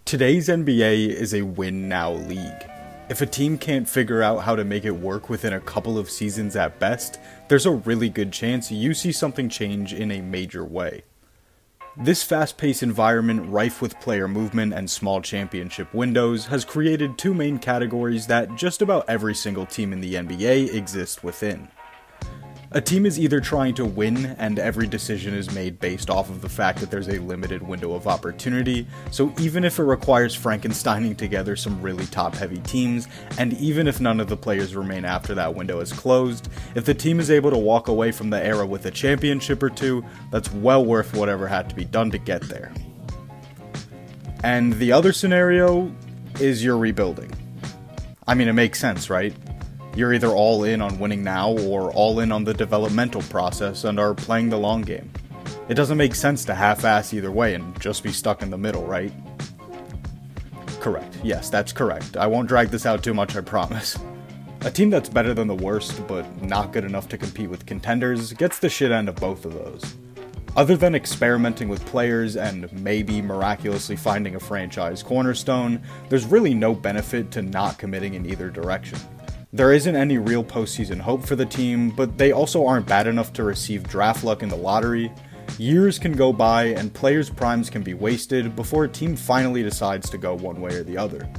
Today's NBA is a win-now league. If a team can't figure out how to make it work within a couple of seasons at best, there's a really good chance you see something change in a major way. This fast-paced environment rife with player movement and small championship windows has created two main categories that just about every single team in the NBA exists within. A team is either trying to win, and every decision is made based off of the fact that there's a limited window of opportunity, so even if it requires Frankensteining together some really top-heavy teams, and even if none of the players remain after that window is closed, if the team is able to walk away from the era with a championship or two, that's well worth whatever had to be done to get there. And the other scenario is you're rebuilding. I mean, it makes sense, right? You're either all in on winning now or all in on the developmental process and are playing the long game. It doesn't make sense to half-ass either way and just be stuck in the middle, right? Correct. Yes, that's correct. I won't drag this out too much, I promise. A team that's better than the worst, but not good enough to compete with contenders, gets the shit end of both of those. Other than experimenting with players and maybe miraculously finding a franchise cornerstone, there's really no benefit to not committing in either direction. There isn't any real postseason hope for the team, but they also aren't bad enough to receive draft luck in the lottery. Years can go by and players' primes can be wasted before a team finally decides to go one way or the other.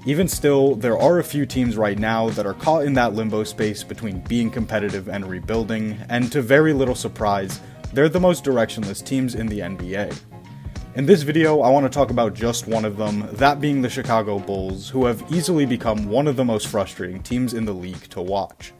Even still, there are a few teams right now that are caught in that limbo space between being competitive and rebuilding, and to very little surprise, they're the most directionless teams in the NBA. In this video, I want to talk about just one of them, that being the Chicago Bulls, who have easily become one of the most frustrating teams in the league to watch.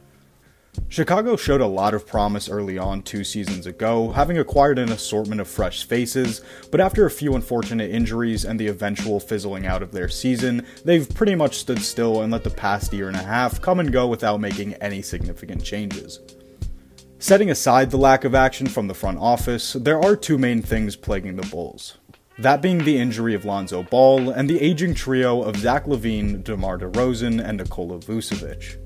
Chicago showed a lot of promise early on 2 seasons ago, having acquired an assortment of fresh faces, but after a few unfortunate injuries and the eventual fizzling out of their season, they've pretty much stood still and let the past year and a half come and go without making any significant changes. Setting aside the lack of action from the front office, there are two main things plaguing the Bulls. That being the injury of Lonzo Ball and the aging trio of Zach LaVine, DeMar DeRozan, and Nikola Vucevic.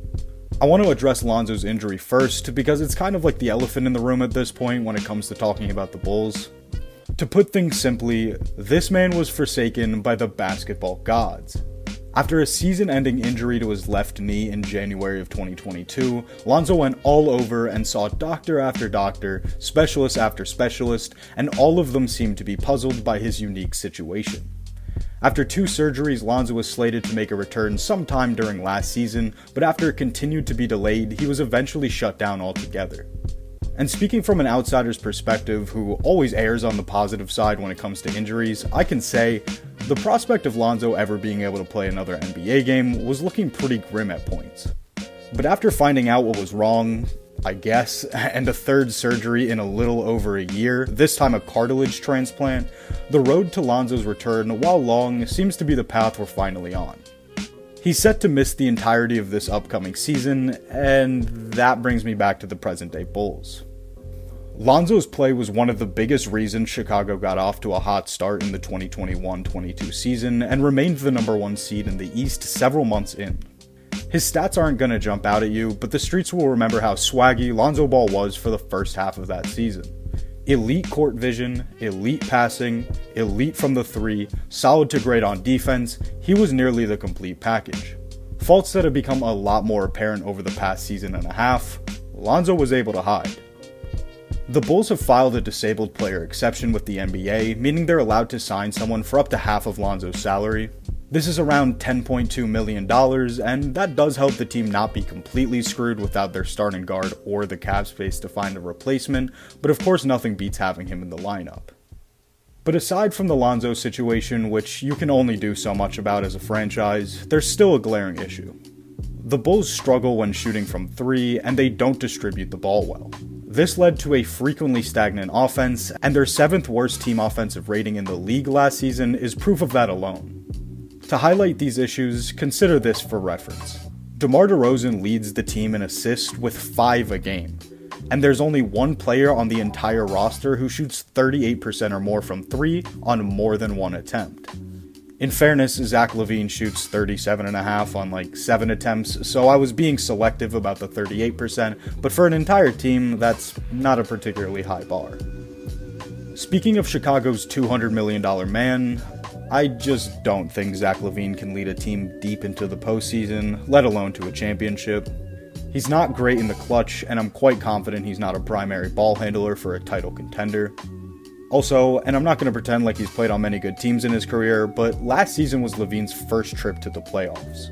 I want to address Lonzo's injury first because it's kind of like the elephant in the room at this point when it comes to talking about the Bulls. To put things simply, this man was forsaken by the basketball gods. After a season-ending injury to his left knee in January of 2022, Lonzo went all over and saw doctor after doctor, specialist after specialist, and all of them seemed to be puzzled by his unique situation. After 2 surgeries, Lonzo was slated to make a return sometime during last season, but after it continued to be delayed, he was eventually shut down altogether. And speaking from an outsider's perspective, who always errs on the positive side when it comes to injuries, I can say, the prospect of Lonzo ever being able to play another NBA game was looking pretty grim at points. But after finding out what was wrong, I guess, and a 3rd surgery in a little over a year, this time a cartilage transplant, the road to Lonzo's return, while long, seems to be the path we're finally on. He's set to miss the entirety of this upcoming season, and that brings me back to the present-day Bulls. Lonzo's play was one of the biggest reasons Chicago got off to a hot start in the 2021-22 season and remained the #1 seed in the East several months in. His stats aren't going to jump out at you, but the streets will remember how swaggy Lonzo Ball was for the first half of that season. Elite court vision, elite passing, elite from the 3, solid to great on defense, he was nearly the complete package. Faults that have become a lot more apparent over the past season and a half, Lonzo was able to hide. The Bulls have filed a disabled player exception with the NBA, meaning they're allowed to sign someone for up to half of Lonzo's salary. This is around $10.2 million, and that does help the team not be completely screwed without their starting guard or the cap space to find a replacement, but of course nothing beats having him in the lineup. But aside from the Lonzo situation, which you can only do so much about as a franchise, there's still a glaring issue. The Bulls struggle when shooting from 3, and they don't distribute the ball well. This led to a frequently stagnant offense, and their 7th worst team offensive rating in the league last season is proof of that alone. To highlight these issues, consider this for reference. DeMar DeRozan leads the team in assists with 5 a game, and there's only one player on the entire roster who shoots 38% or more from 3 on more than 1 attempt. In fairness, Zach LaVine shoots 37.5 on like 7 attempts, so I was being selective about the 38%, but for an entire team, that's not a particularly high bar. Speaking of Chicago's $200 million man, I just don't think Zach LaVine can lead a team deep into the postseason, let alone to a championship. He's not great in the clutch, and I'm quite confident he's not a primary ball handler for a title contender. Also, and I'm not going to pretend like he's played on many good teams in his career, but last season was LaVine's first trip to the playoffs.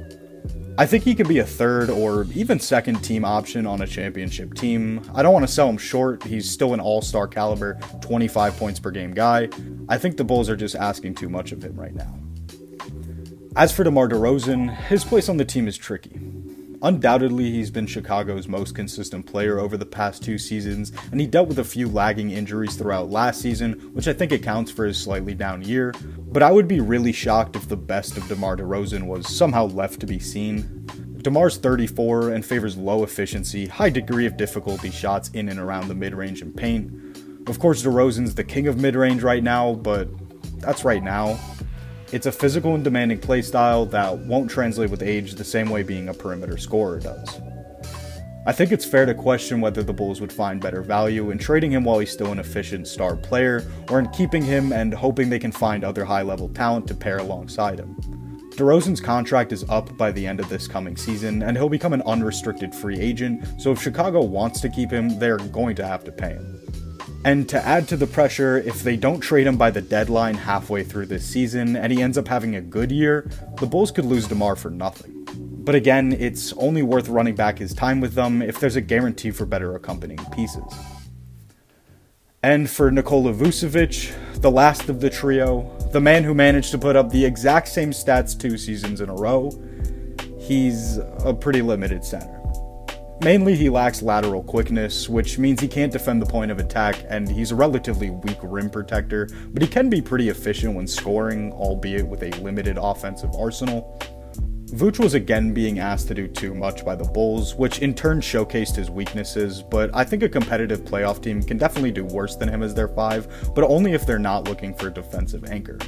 I think he could be a third or even second team option on a championship team. I don't want to sell him short. He's still an all-star caliber, 25 points per game guy. I think the Bulls are just asking too much of him right now. As for DeMar DeRozan, his place on the team is tricky. Undoubtedly, he's been Chicago's most consistent player over the past 2 seasons, and he dealt with a few lagging injuries throughout last season, which I think accounts for his slightly down year. But I would be really shocked if the best of DeMar DeRozan was somehow left to be seen. DeMar's 34 and favors low efficiency, high degree of difficulty shots in and around the mid-range and paint. Of course, DeRozan's the king of mid-range right now, but that's right now. It's a physical and demanding playstyle that won't translate with age the same way being a perimeter scorer does. I think it's fair to question whether the Bulls would find better value in trading him while he's still an efficient star player, or in keeping him and hoping they can find other high-level talent to pair alongside him. DeRozan's contract is up by the end of this coming season, and he'll become an unrestricted free agent, so if Chicago wants to keep him, they're going to have to pay him. And to add to the pressure, if they don't trade him by the deadline halfway through this season, and he ends up having a good year, the Bulls could lose DeMar for nothing. But again, it's only worth running back his time with them if there's a guarantee for better accompanying pieces. And for Nikola Vucevic, the last of the trio, the man who managed to put up the exact same stats 2 seasons in a row, he's a pretty limited center. Mainly, he lacks lateral quickness, which means he can't defend the point of attack, and he's a relatively weak rim protector, but he can be pretty efficient when scoring, albeit with a limited offensive arsenal. Vooch was again being asked to do too much by the Bulls, which in turn showcased his weaknesses, but I think a competitive playoff team can definitely do worse than him as their 5, but only if they're not looking for a defensive anchor.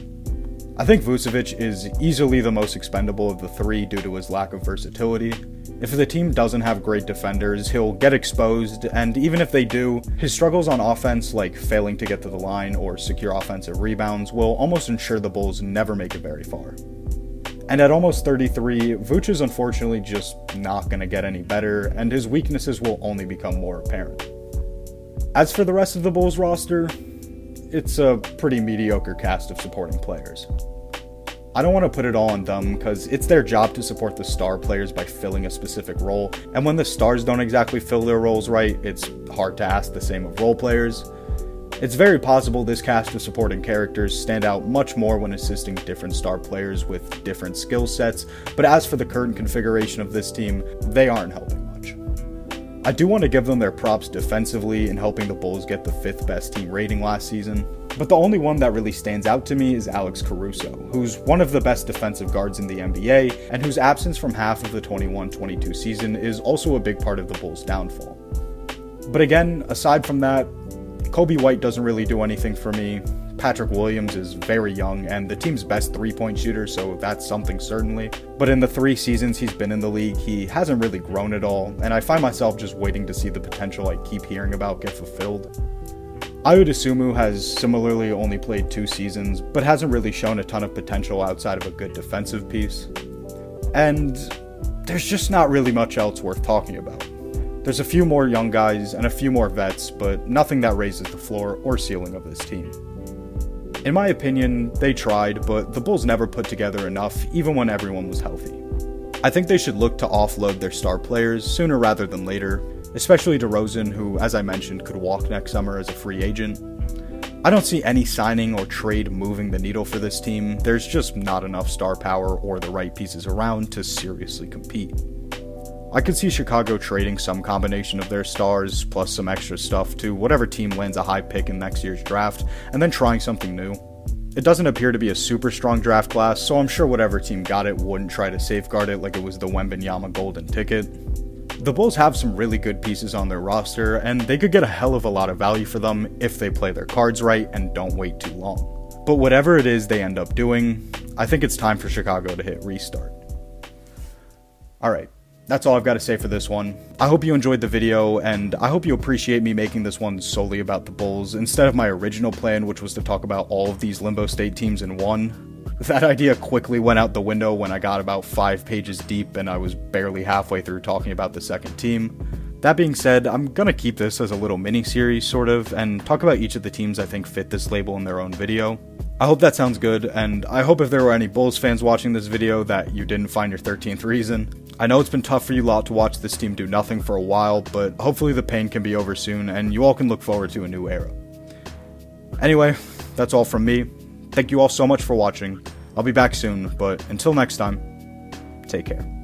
I think Vucevic is easily the most expendable of the 3 due to his lack of versatility. If the team doesn't have great defenders, he'll get exposed, and even if they do, his struggles on offense, like failing to get to the line or secure offensive rebounds, will almost ensure the Bulls never make it very far. And at almost 33, Vooch is unfortunately just not going to get any better, and his weaknesses will only become more apparent. As for the rest of the Bulls roster, it's a pretty mediocre cast of supporting players. I don't want to put it all on them, because it's their job to support the star players by filling a specific role, and when the stars don't exactly fill their roles right, it's hard to ask the same of role players. It's very possible this cast of supporting characters stand out much more when assisting different star players with different skill sets, but as for the current configuration of this team, they aren't helping much. I do want to give them their props defensively in helping the Bulls get the 5th best team rating last season, but the only one that really stands out to me is Alex Caruso, who's one of the best defensive guards in the NBA, and whose absence from half of the 21-22 season is also a big part of the Bulls' downfall. But again, aside from that, Kobe White doesn't really do anything for me. Patrick Williams is very young and the team's best 3-point shooter, so that's something certainly. But in the 3 seasons he's been in the league, he hasn't really grown at all, and I find myself just waiting to see the potential I keep hearing about get fulfilled. Ayo Dosunmu has similarly only played 2 seasons, but hasn't really shown a ton of potential outside of a good defensive piece. And there's just not really much else worth talking about. There's a few more young guys and a few more vets, but nothing that raises the floor or ceiling of this team. In my opinion, they tried, but the Bulls never put together enough, even when everyone was healthy. I think they should look to offload their star players sooner rather than later, especially DeRozan, who, as I mentioned, could walk next summer as a free agent. I don't see any signing or trade moving the needle for this team. There's just not enough star power or the right pieces around to seriously compete. I could see Chicago trading some combination of their stars, plus some extra stuff, to whatever team lands a high pick in next year's draft, and then trying something new. It doesn't appear to be a super strong draft class, so I'm sure whatever team got it wouldn't try to safeguard it like it was the Wembanyama golden ticket. The Bulls have some really good pieces on their roster, and they could get a hell of a lot of value for them if they play their cards right and don't wait too long. But whatever it is they end up doing, I think it's time for Chicago to hit restart. Alright. That's all I've got to say for this one. I hope you enjoyed the video, and I hope you appreciate me making this one solely about the Bulls, instead of my original plan, which was to talk about all of these limbo state teams in one. That idea quickly went out the window when I got about 5 pages deep and I was barely halfway through talking about the second team. That being said, I'm gonna keep this as a little mini-series, sort of, and talk about each of the teams I think fit this label in their own video. I hope that sounds good, and I hope if there were any Bulls fans watching this video that you didn't find your 13th reason. I know it's been tough for you lot to watch this team do nothing for a while, but hopefully the pain can be over soon and you all can look forward to a new era. Anyway, that's all from me. Thank you all so much for watching. I'll be back soon, but until next time, take care.